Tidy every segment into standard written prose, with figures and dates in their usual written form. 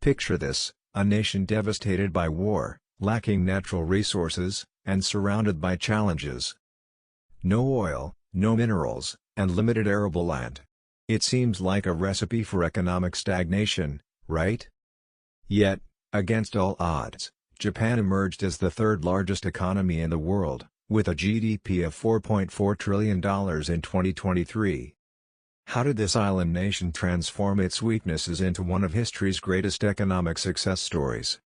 Picture this, a nation devastated by war, lacking natural resources, and surrounded by challenges. No oil, no minerals, and limited arable land. It seems like a recipe for economic stagnation, right? Yet, against all odds, Japan emerged as the third largest economy in the world, with a GDP of $4.4 trillion in 2023. How did this island nation transform its weaknesses into one of history's greatest economic success stories?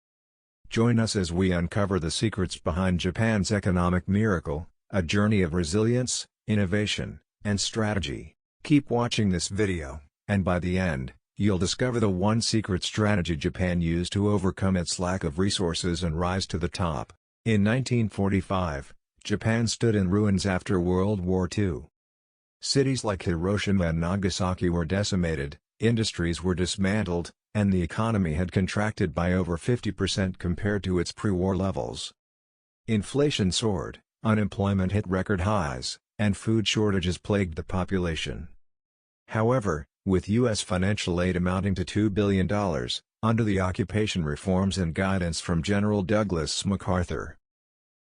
Join us as we uncover the secrets behind Japan's economic miracle, a journey of resilience, innovation, and strategy. Keep watching this video, and by the end, you'll discover the one secret strategy Japan used to overcome its lack of resources and rise to the top. In 1945, Japan stood in ruins after World War II. Cities like Hiroshima and Nagasaki were decimated, industries were dismantled, and the economy had contracted by over 50% compared to its pre-war levels. Inflation soared, unemployment hit record highs, and food shortages plagued the population. However, with U.S. financial aid amounting to $2 billion, under the occupation reforms and guidance from General Douglas MacArthur,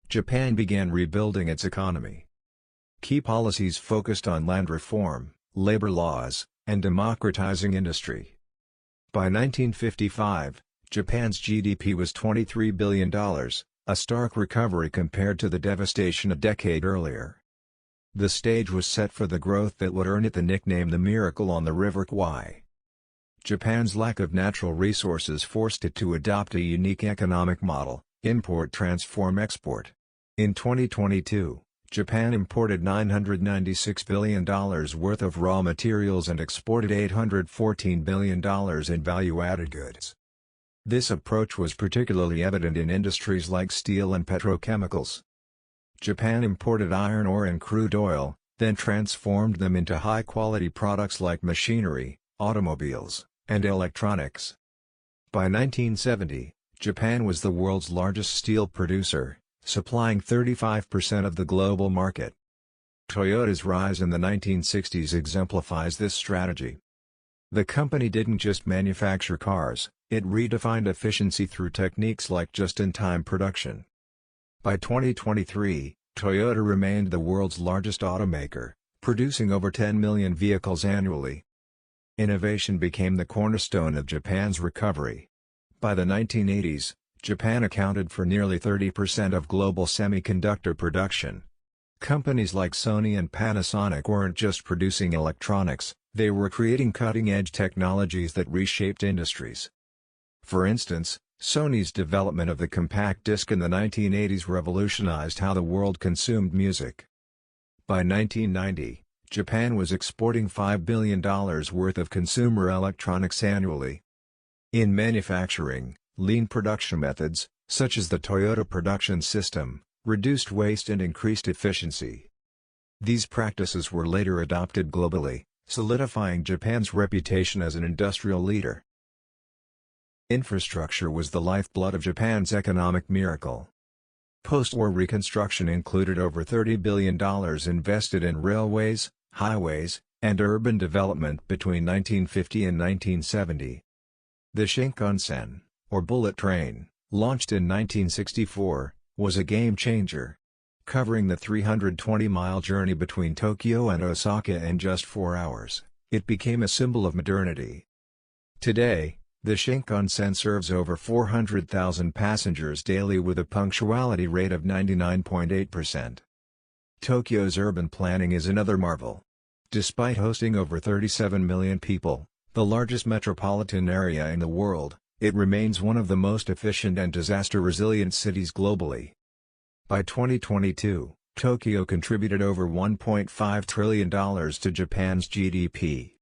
Japan began rebuilding its economy. Key policies focused on land reform, labor laws, and democratizing industry. By 1955, Japan's GDP was $23 billion, a stark recovery compared to the devastation a decade earlier. The stage was set for the growth that would earn it the nickname the Miracle on the River Kwai. Japan's lack of natural resources forced it to adopt a unique economic model: import transform export. In 2022, Japan imported $996 billion worth of raw materials and exported $814 billion in value-added goods. This approach was particularly evident in industries like steel and petrochemicals. Japan imported iron ore and crude oil, then transformed them into high-quality products like machinery, automobiles, and electronics. By 1970, Japan was the world's largest steel producer, supplying 35% of the global market. Toyota's rise in the 1960s exemplifies this strategy. The company didn't just manufacture cars, it redefined efficiency through techniques like just-in-time production. By 2023, Toyota remained the world's largest automaker, producing over 10 million vehicles annually. Innovation became the cornerstone of Japan's recovery. By the 1980s, Japan accounted for nearly 30% of global semiconductor production. Companies like Sony and Panasonic weren't just producing electronics, they were creating cutting-edge technologies that reshaped industries. For instance, Sony's development of the compact disc in the 1980s revolutionized how the world consumed music. By 1990, Japan was exporting $5 billion worth of consumer electronics annually. In manufacturing, lean production methods, such as the Toyota production system, reduced waste and increased efficiency. These practices were later adopted globally, solidifying Japan's reputation as an industrial leader. Infrastructure was the lifeblood of Japan's economic miracle. Post-war reconstruction included over $30 billion invested in railways, highways, and urban development between 1950 and 1970. The Shinkansen, or bullet train, launched in 1964, was a game-changer. Covering the 320-mile journey between Tokyo and Osaka in just 4 hours, it became a symbol of modernity. Today, the Shinkansen serves over 400,000 passengers daily with a punctuality rate of 99.8%. Tokyo's urban planning is another marvel. Despite hosting over 37 million people, the largest metropolitan area in the world, it remains one of the most efficient and disaster-resilient cities globally. By 2022, Tokyo contributed over $1.5 trillion to Japan's GDP.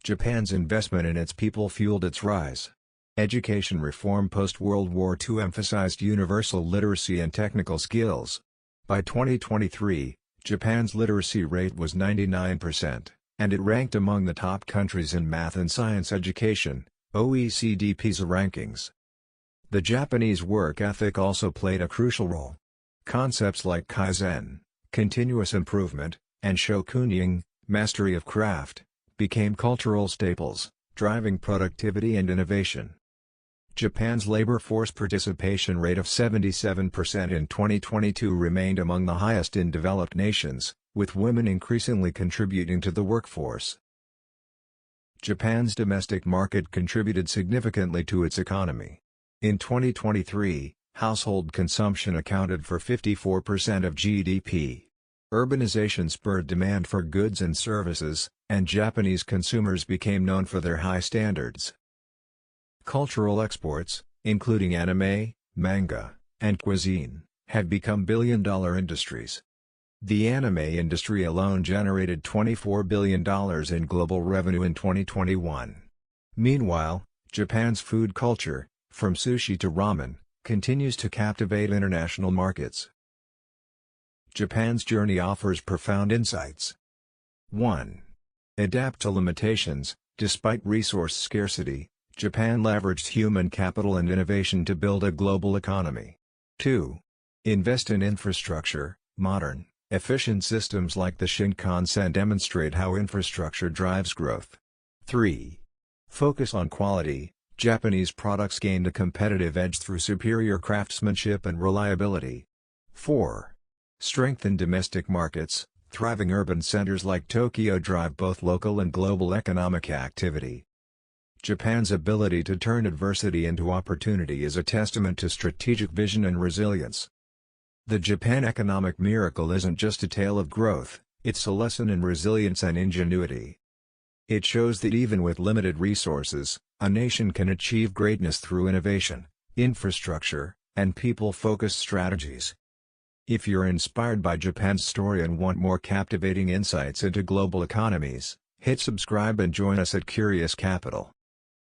Japan's investment in its people fueled its rise. Education reform post-World War II emphasized universal literacy and technical skills. By 2023, Japan's literacy rate was 99%, and it ranked among the top countries in math and science education, OECD PISA rankings. The Japanese work ethic also played a crucial role. Concepts like kaizen, continuous improvement, and shokunin, mastery of craft, became cultural staples, driving productivity and innovation. Japan's labor force participation rate of 77% in 2022 remained among the highest in developed nations, with women increasingly contributing to the workforce. Japan's domestic market contributed significantly to its economy. In 2023, household consumption accounted for 54% of GDP. Urbanization spurred demand for goods and services, and Japanese consumers became known for their high standards. Cultural exports, including anime, manga, and cuisine, have become billion-dollar industries. The anime industry alone generated $24 billion in global revenue in 2021. Meanwhile, Japan's food culture, from sushi to ramen, continues to captivate international markets. Japan's journey offers profound insights. 1. Adapt to limitations. Despite resource scarcity, Japan leveraged human capital and innovation to build a global economy. 2. Invest in infrastructure. Modern, efficient systems like the Shinkansen demonstrate how infrastructure drives growth. 3. Focus on quality. Japanese products gained a competitive edge through superior craftsmanship and reliability. 4. Strengthen domestic markets. Thriving urban centers like Tokyo drive both local and global economic activity. Japan's ability to turn adversity into opportunity is a testament to strategic vision and resilience. The Japan economic miracle isn't just a tale of growth, it's a lesson in resilience and ingenuity. It shows that even with limited resources, a nation can achieve greatness through innovation, infrastructure, and people-focused strategies. If you're inspired by Japan's story and want more captivating insights into global economies, hit subscribe and join us at Curious Capital.